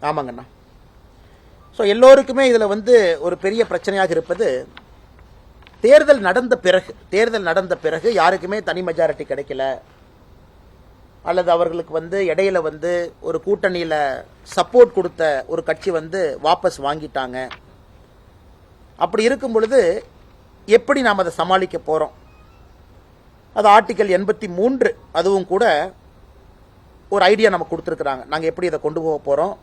ஆமாங்கண்ணா. ஸோ எல்லோருக்குமே இதில் ஒரு பெரிய பிரச்சனையாக இருப்பது தேர்தல் நடந்த பிறகு யாருக்குமே தனி மெஜாரிட்டி கிடைக்கல, அல்லது அவர்களுக்கு இடையில ஒரு கூட்டணியில் சப்போர்ட் கொடுத்த ஒரு கட்சி வாபஸ் வாங்கிட்டாங்க. அப்படி இருக்கும் பொழுது எப்படி நாம் அதை சமாளிக்க போகிறோம்? அது ஆர்டிகல் 83 அதுவும் கூட ஒரு ஐடியா நமக்கு கொடுத்துருக்குறாங்க. நாங்கள் எப்படி இதை கொண்டு போக போகிறோம்?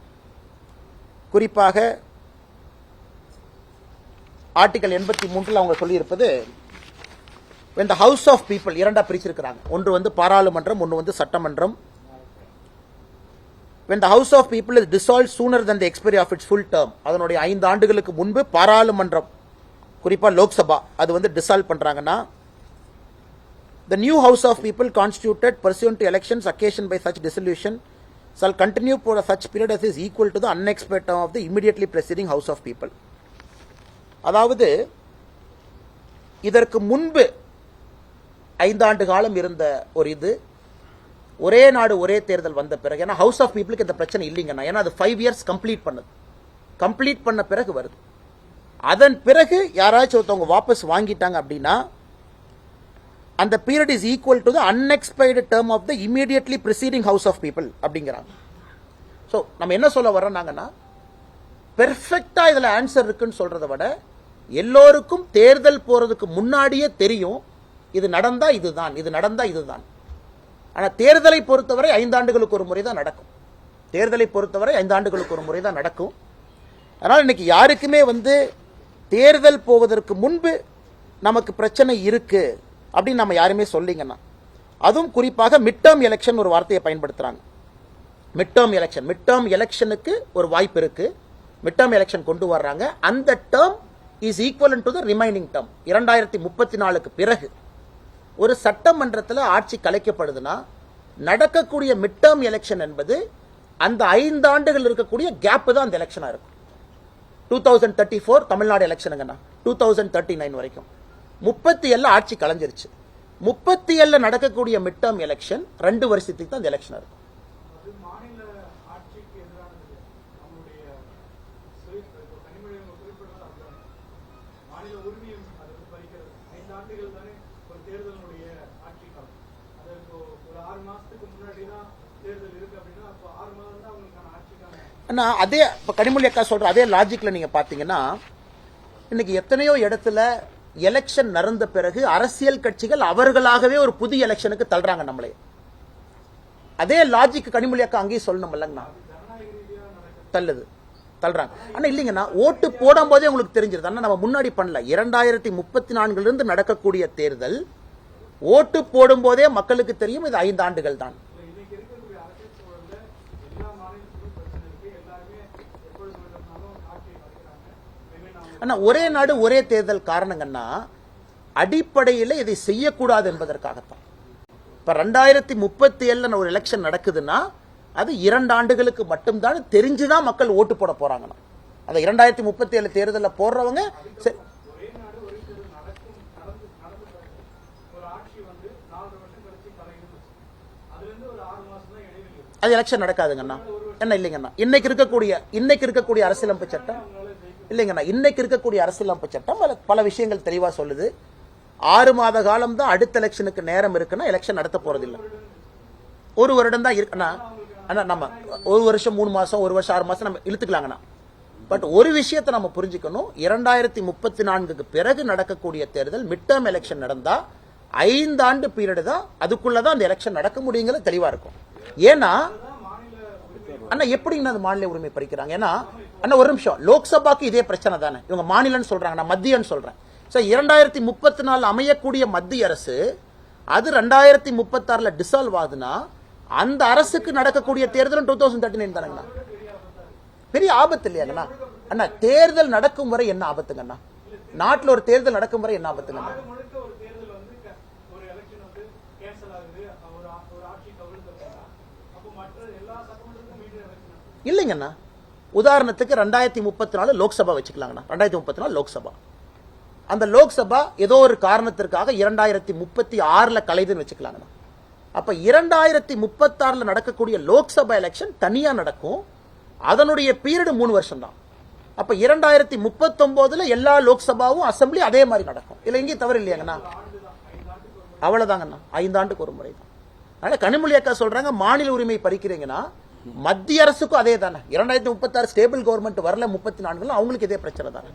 குறிப்பாக ஆர்டிகல் 83 அவங்க சொல்லியிருப்பது, when the house of people இரண்டா பிரிச்சிருக்கிறாங்க. ஒன்று பாராளுமன்றம், ஒன்று சட்டமன்றம். when the house of people is dissolved sooner than the expiry of its full term, அதனுடைய 5 ஆண்டுகளுக்கு முன்பு பாராளுமன்றம், குறிப்பா லோக்சபா, அது டிசால்வ் பண்றாங்கன்னா, the new house of people constituted pursuant to elections occasioned by such dissolution shall continue for such period as is equal to the unexpired term of the immediately preceding house of people. அதாவது இதற்கு முன்பு 5 ஆண்டு காலம் இருந்த ஒரு ஒரே நாடு ஒரே தேர்தல் வந்த பிறகு, ஏன்னா ஹவுஸ் ஆஃப் பீப்புளுக்கு இந்த பிரச்சனை இல்லைங்கண்ணா, ஏன்னா அது 5 இயர்ஸ் கம்ப்ளீட் பண்ண பிறகு வருது. அதன் பிறகு யாராச்சும் ஒருத்தவங்க வாபஸ் வாங்கிட்டாங்க அப்படின்னா, அந்த period is equal to the unexpired term of the immediately preceding House of People அப்படிங்கிறாங்க. ஸோ நம்ம என்ன சொல்ல வரோம்னாங்கன்னா, பெர்ஃபெக்டா இதுல ஆன்சர் இருக்குன்னு சொல்றதை விட, எல்லோருக்கும் தேர்தல் போறதுக்கு முன்னாடியே தெரியும் இது நடந்தா இதுதான், இது நடந்தா இதுதான். ஆனா தேர்தலை பொறுத்தவரை 5 ஆண்டுகளுக்கு ஒரு முறை தான் நடக்கும். அதனால இன்னைக்கு யாருக்குமே தேர்தல் போவதற்கு முன்பு நமக்கு பிரச்சனை இருக்கு அப்படின்னு நம்ம யாருமே சொல்லிங்கன்னா, அதுவும் குறிப்பாக மிட் டேர்ம் எலெக்ஷன் ஒரு வார்த்தையை பயன்படுத்துறாங்க. மிட் டேர்ம் எலெக்ஷனுக்கு ஒரு வாய்ப்பு இருக்கு. மிட் டேர்ம் எலெக்ஷன் கொண்டு வர்றாங்க. அந்த term is equivalent to the remaining term. 2034க்கு பிறகு ஒரு சட்டமன்றத்தில் ஆட்சி கலைக்கப்படுதுன்னா, நடக்கக்கூடிய மிட் டேர்ம் எலெக்ஷன் என்பது அந்த 5 ஆண்டுகள் இருக்கக்கூடிய கேப் தான் அந்த எலெக்ஷனா இருக்கும். 2034 தமிழ்நாடு எலெக்ஷனுங்கண்ணா, 2039 வரைக்கும் 37 ஆட்சி கலைஞ்சிருச்சு. 37 நடக்கக்கூடிய மிட் டேர்ம் எலெக்ஷன் 2 வருஷத்துக்கு தான் அந்த எலெக்ஷன் இருக்கும். அதே கனிமொழி அக்கா சொல்ற அதே லாஜிக்ல நீங்க பாத்தீங்கன்னா, இன்னைக்கு எத்தனையோ இடத்துல எலெக்ஷன் நடந்த பிறகு அரசியல் கட்சிகள் அவர்களாகவே ஒரு புதிய எலெக்ஷனுக்கு தள்ளுறாங்க நம்மளே. அதே லாஜிக் கனிமொழி அக்கா அங்கேயும் சொல்லணும் இல்லைங்கண்ணா, தள்ளுறாங்க. ஆனா இல்லைங்கண்ணா, ஓட்டு போடும் போதே உங்களுக்கு தெரிஞ்சிருது. ஆனா நம்ம முன்னாடி பண்ணல. 2034 இருந்து நடக்கக்கூடிய தேர்தல் ஓட்டு போடும் போதே மக்களுக்கு தெரியும் இது 5 ஆண்டுகள் தான். ஆனா ஒரே நாடு ஒரே தேர்தல் காரணங்கன்னா, அடிப்படையில் இதை செய்யக்கூடாது என்பதற்காகத்தான். இப்ப 2037 ஒரு எலெக்ஷன் நடக்குதுன்னா, அது 2 ஆண்டுகளுக்கு மட்டும்தான் தெரிஞ்சுதான் மக்கள் ஓட்டு போட போறாங்கன்னா, அந்த 2037 தேர்தலில் போடுறவங்க அது எலெக்ஷன் நடக்காதுங்கண்ணா. என்ன இல்லைங்கண்ணா, இன்னைக்கு இருக்கக்கூடிய அரசியலமைப்பு சட்டம் இல்லைங்கண்ணா, இன்னைக்கு இருக்கக்கூடிய அரசியலமைப்பு சட்டம் பல விஷயங்கள் தெளிவா சொல்லுது. 6 மாத காலம் தான் அடுத்த எலெக்ஷனுக்கு நேரம் இருக்குன்னா எலெக்ஷன் நடத்த போறதில்லை. 1 வருடம் தான் இருக்குன்னா, நம்ம 1 வருஷம் 3 மாசம், 1 வருஷம் 6 மாசம் நம்ம இழுத்துக்கலாங்கண்ணா. பட் ஒரு விஷயத்தை நம்ம புரிஞ்சுக்கணும், 2034க்கு பிறகு நடக்கக்கூடிய தேர்தல் மிட் டேர்ம் எலெக்ஷன் நடந்தா 5 ஆண்டு பீரியட் தான், அதுக்குள்ளதான் அந்த எலெக்ஷன் நடக்க முடியுங்கிறது தெளிவா இருக்கும். ஏன்னா அண்ணா எப்படிங்க அது மாநில உரிமை பறிக்கிறாங்க? ஏன்னா அண்ணா ஒரு நிமிஷம், லோக்சபாக்கு இதே பிரச்சனை தானே. இவங்க மாநிலம்னு சொல்றாங்க, நான் மத்தியன்னு சொல்றேன். 2034 அமையக்கூடிய மத்திய அரசு அது 2036 டிசால்வ் ஆகுதுன்னா, அந்த அரசுக்கு நடக்கக்கூடிய தேர்தலும் 2039 தானங்கண்ணா. பெரிய ஆபத்து இல்லையாங்கண்ணா? அண்ணா தேர்தல் நடக்கும் வரை என்ன ஆபத்துங்கண்ணா? நாட்டில் ஒரு தேர்தல் நடக்கும் வரை என்ன ஆபத்துங்கண்ணா? இல்லைங்கண்ணா, உதாரணத்துக்கு 2034 லோக்சபா வச்சுக்கலாங்கண்ணா. 2034 லோக்சபா, அந்த லோக்சபா ஏதோ ஒரு காரணத்திற்காக 2036 கலைதுன்னு வச்சுக்கலாங்கண்ணா. அப்ப 2036 நடக்கக்கூடிய லோக்சபா எலெக்ஷன் தனியா நடக்கும். அதனுடைய பீரியட் 3 வருஷம் தான். அப்ப 2039 எல்லா லோக்சபாவும் அசம்பிளி அதே மாதிரி நடக்கும். இல்ல எங்கேயும் தவறு இல்லையாங்கண்ணா? அவ்வளவுதாங்கண்ணா, 5 ஆண்டுக்கு ஒரு முறை தான். அதனால கனிமொழி அக்கா சொல்றாங்க மாநில உரிமை பறிக்கிறீங்கன்னா மத்திய அரசுக்கும் அதே தானே. 2036 ஸ்டேபிள் கவர்மெண்ட் வரல 34 அவங்களுக்கு இதே பிரச்சனை தானே.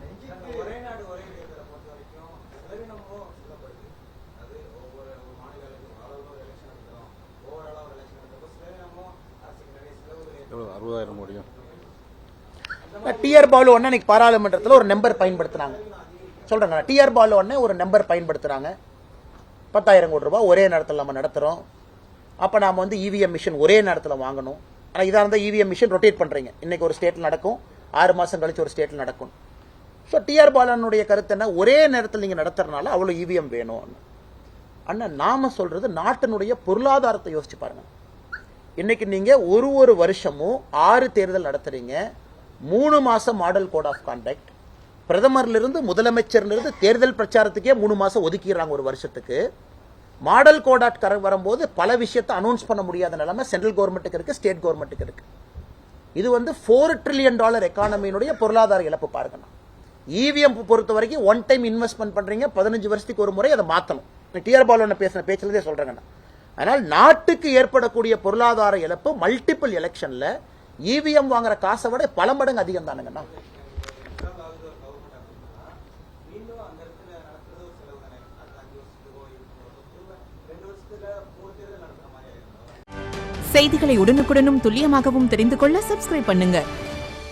டிஆர் பாலு ஒன்னு இன்னைக்கு பாராளுமன்றத்தில் ஒரு நம்பர் பயன்படுத்துறாங்க சொல்றாங்க. டிஆர் பாலு ஒன்னு ஒரு நம்பர் பயன்படுத்துறாங்க. 10,000 கோடி ரூபாய் ஒரே நேரத்தில் நம்ம நடத்துறோம். அப்ப நாம வந்து இவிஎம் மிஷின் ஒரே நேரத்தில் வாங்கணும். ஆனா இதா இருந்தா இவிஎம் மிஷின் ரொட்டேட் பண்றீங்க. இன்னைக்கு ஒரு ஸ்டேட்ல நடக்கும், 6 மாசம் கழிச்சு ஒரு ஸ்டேட்ல நடக்கும். ஸோ டிஆர் பாலனுடைய கருத்து என்ன, ஒரே நேரத்தில் நீங்க நடத்துறதுனால அவ்வளவு இவிஎம் வேணும். அண்ணா நாம சொல்றது நாட்டினுடைய பொருளாதாரத்தை யோசிச்சு பாருங்க. இன்னைக்கு நீங்க ஒரு வருஷமும் 6 தேர்தல் நடத்துறீங்க. 3 மாசம் மாடல் கோட் ஆஃப் கான்டக்ட். பிரதமர்ல இருந்து முதலமைச்சர்ல இருந்து தேர்தல் பிரச்சாரத்துக்கே 3 மாசம் ஒதுக்கிடுறாங்க ஒரு வருஷத்துக்கு. மாடல் கோட் ஆஃப் வரும்போது பல விஷயத்தை அனௌன்ஸ் பண்ண முடியாத நிலைமை சென்ட்ரல் கவர்மெண்ட்டுக்கு இருக்கு, ஸ்டேட் கவர்மெண்ட்டுக்கு இருக்கு. இது வந்து $4 trillion எக்கானமியினுடைய பொருளாதார இழப்பு பாருங்க. இவிஎம் பொறுத்த வரைக்கும் ஒன் டைம் இன்வெஸ்ட்மெண்ட் பண்றீங்க, 15 வருஷத்துக்கு ஒரு முறை அதை மாத்தணும். டிஆர் பாலு பேசின பேச்சுலதே சொல்றேங்க. அதனால் நாட்டுக்கு ஏற்படக்கூடிய பொருளாதார இழப்பு மல்டிபிள் எலெக்ஷன்ல இவிஎம் வாங்குற காசை விட பல மடங்கு அதிகம் தானுங்கண்ணா. செய்திகளை உடனுக்குடனும் துல்லியமாகவும் தெரிந்து கொள்ள சப்ஸ்கிரைப் பண்ணுங்க.